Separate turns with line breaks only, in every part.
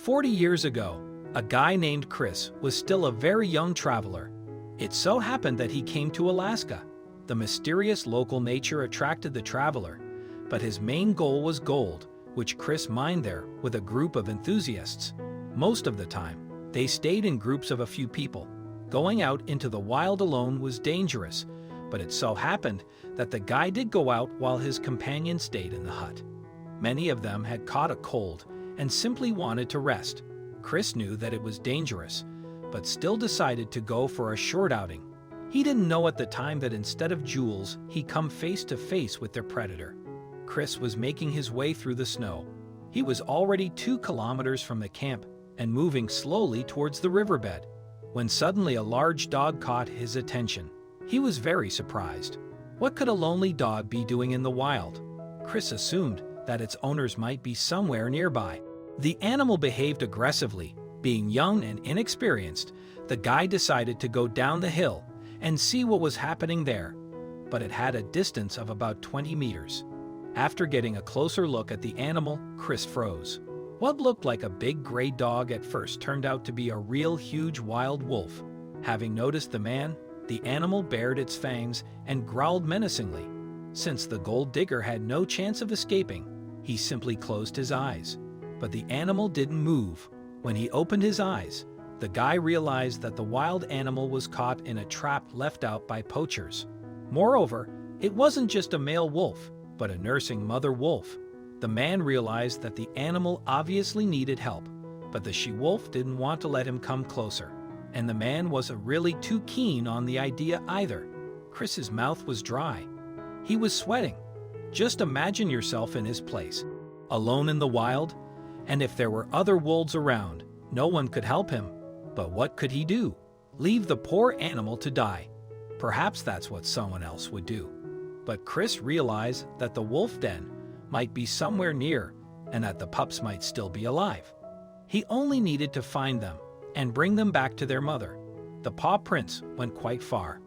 40 years ago, a guy named Chris was still a very young traveler. It so happened that he came to Alaska. The mysterious local nature attracted the traveler, but his main goal was gold, which Chris mined there with a group of enthusiasts. Most of the time, they stayed in groups of a few people. Going out into the wild alone was dangerous, but it so happened that the guy did go out while his companion stayed in the hut. Many of them had caught a cold and simply wanted to rest. Chris knew that it was dangerous, but still decided to go for a short outing. He didn't know at the time that instead of jewels, he'd come face to face with their predator. Chris was making his way through the snow. He was already 2 kilometers from the camp and moving slowly towards the riverbed, when suddenly a large dog caught his attention. He was very surprised. What could a lonely dog be doing in the wild? Chris assumed that its owners might be somewhere nearby. The animal behaved aggressively. Being young and inexperienced, the guy decided to go down the hill and see what was happening there, but it had a distance of about 20 meters. After getting a closer look at the animal, Chris froze. What looked like a big gray dog at first turned out to be a real huge wild wolf. Having noticed the man, the animal bared its fangs and growled menacingly. Since the gold digger had no chance of escaping, he simply closed his eyes. But the animal didn't move. When he opened his eyes, the guy realized that the wild animal was caught in a trap left out by poachers. Moreover, it wasn't just a male wolf, but a nursing mother wolf. The man realized that the animal obviously needed help, but the she-wolf didn't want to let him come closer. And the man wasn't really too keen on the idea either. Chris's mouth was dry. He was sweating. Just imagine yourself in his place, alone in the wild, and if there were other wolves around, no one could help him. But what could he do? Leave the poor animal to die. Perhaps that's what someone else would do. But Chris realized that the wolf den might be somewhere near and that the pups might still be alive. He only needed to find them and bring them back to their mother. The paw prints went quite far.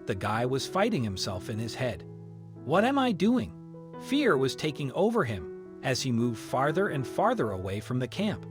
The guy was fighting himself in his head. What am I doing? Fear was taking over him as he moved farther and farther away from the camp.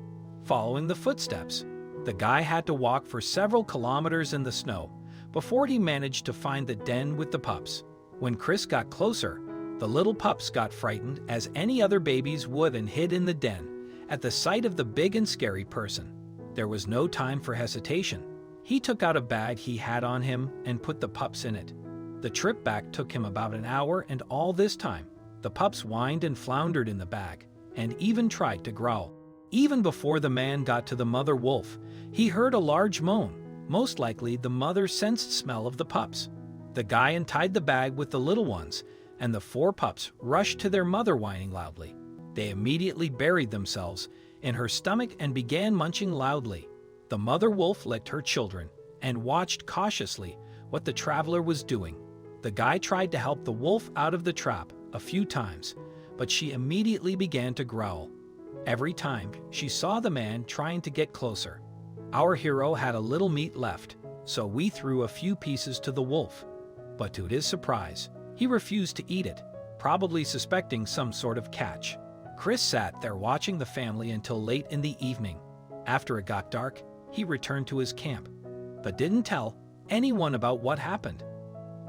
Following the footsteps, the guy had to walk for several kilometers in the snow before he managed to find the den with the pups. When Chris got closer, the little pups got frightened as any other babies would and hid in the den at the sight of the big and scary person. There was no time for hesitation. He took out a bag he had on him and put the pups in it. The trip back took him about an hour, and all this time, the pups whined and floundered in the bag and even tried to growl. Even before the man got to the mother wolf, he heard a large moan. Most likely, the mother sensed smell of the pups. The guy untied the bag with the little ones, and the 4 pups rushed to their mother whining loudly. They immediately buried themselves in her stomach and began munching loudly. The mother wolf licked her children and watched cautiously what the traveler was doing. The guy tried to help the wolf out of the trap a few times, but she immediately began to growl every time she saw the man trying to get closer. Our hero had a little meat left, so we threw a few pieces to the wolf. But to his surprise, he refused to eat it, probably suspecting some sort of catch. Chris sat there watching the family until late in the evening. After it got dark, he returned to his camp, but didn't tell anyone about what happened.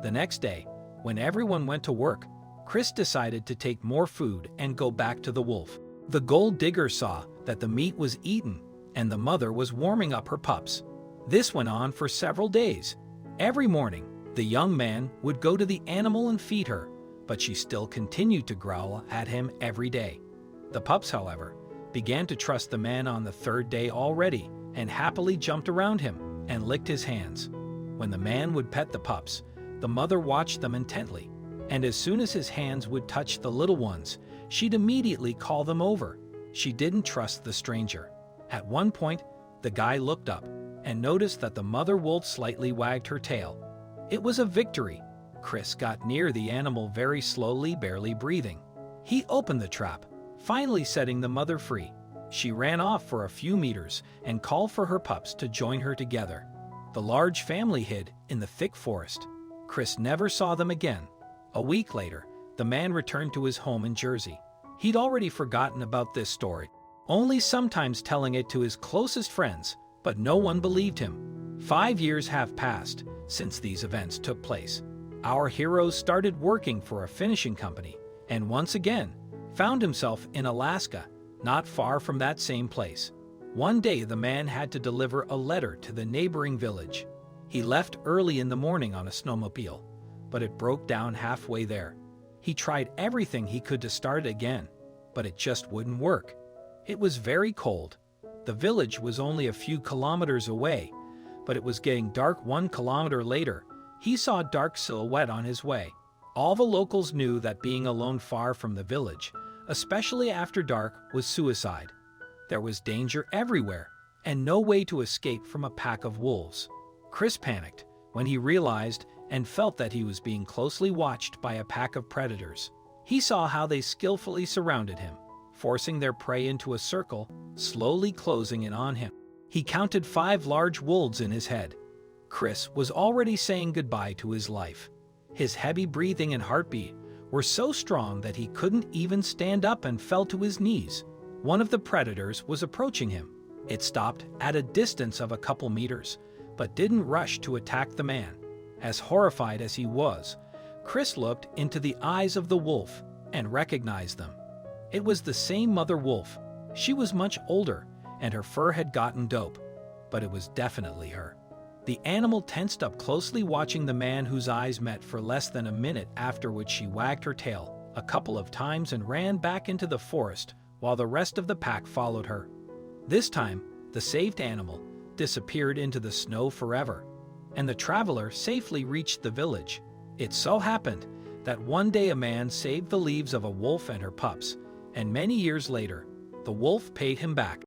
The next day, when everyone went to work, Chris decided to take more food and go back to the wolf. The gold digger saw that the meat was eaten and the mother was warming up her pups. This went on for several days. Every morning, the young man would go to the animal and feed her, but she still continued to growl at him every day. The pups, however, began to trust the man on the 3rd day already and happily jumped around him and licked his hands. When the man would pet the pups, the mother watched them intently, and as soon as his hands would touch the little ones, she'd immediately call them over. She didn't trust the stranger. At one point, the guy looked up and noticed that the mother wolf slightly wagged her tail. It was a victory. Chris got near the animal very slowly, barely breathing. He opened the trap, finally setting the mother free. She ran off for a few meters and called for her pups to join her together. The large family hid in the thick forest. Chris never saw them again. A week later, the man returned to his home in Jersey. He'd already forgotten about this story. only sometimes telling it to his closest friends, but no one believed him. 5 years have passed since these events took place. Our hero started working for a finishing company, and once again, found himself in Alaska, not far from that same place. One day the man had to deliver a letter to the neighboring village. He left early in the morning on a snowmobile, but it broke down halfway there. He tried everything he could to start it again, but it just wouldn't work. It was very cold. The village was only a few kilometers away, but it was getting dark. 1 kilometer later, he saw a dark silhouette on his way. All the locals knew that being alone far from the village, especially after dark, was suicide. There was danger everywhere, and no way to escape from a pack of wolves. Chris panicked when he realized and felt that he was being closely watched by a pack of predators. He saw how they skillfully surrounded him, forcing their prey into a circle, slowly closing in on him. He counted 5 large wolves in his head. Chris was already saying goodbye to his life. His heavy breathing and heartbeat were so strong that he couldn't even stand up and fell to his knees. One of the predators was approaching him. It stopped at a distance of a couple meters, but didn't rush to attack the man. As horrified as he was, Chris looked into the eyes of the wolf and recognized them. It was the same mother wolf. She was much older, and her fur had gotten dope, but it was definitely her. The animal tensed up, closely watching the man whose eyes met for less than a minute, after which she wagged her tail a couple of times and ran back into the forest while the rest of the pack followed her. This time, the saved animal disappeared into the snow forever, and the traveler safely reached the village. It so happened that one day a man saved the lives of a wolf and her pups, and many years later, the wolf paid him back.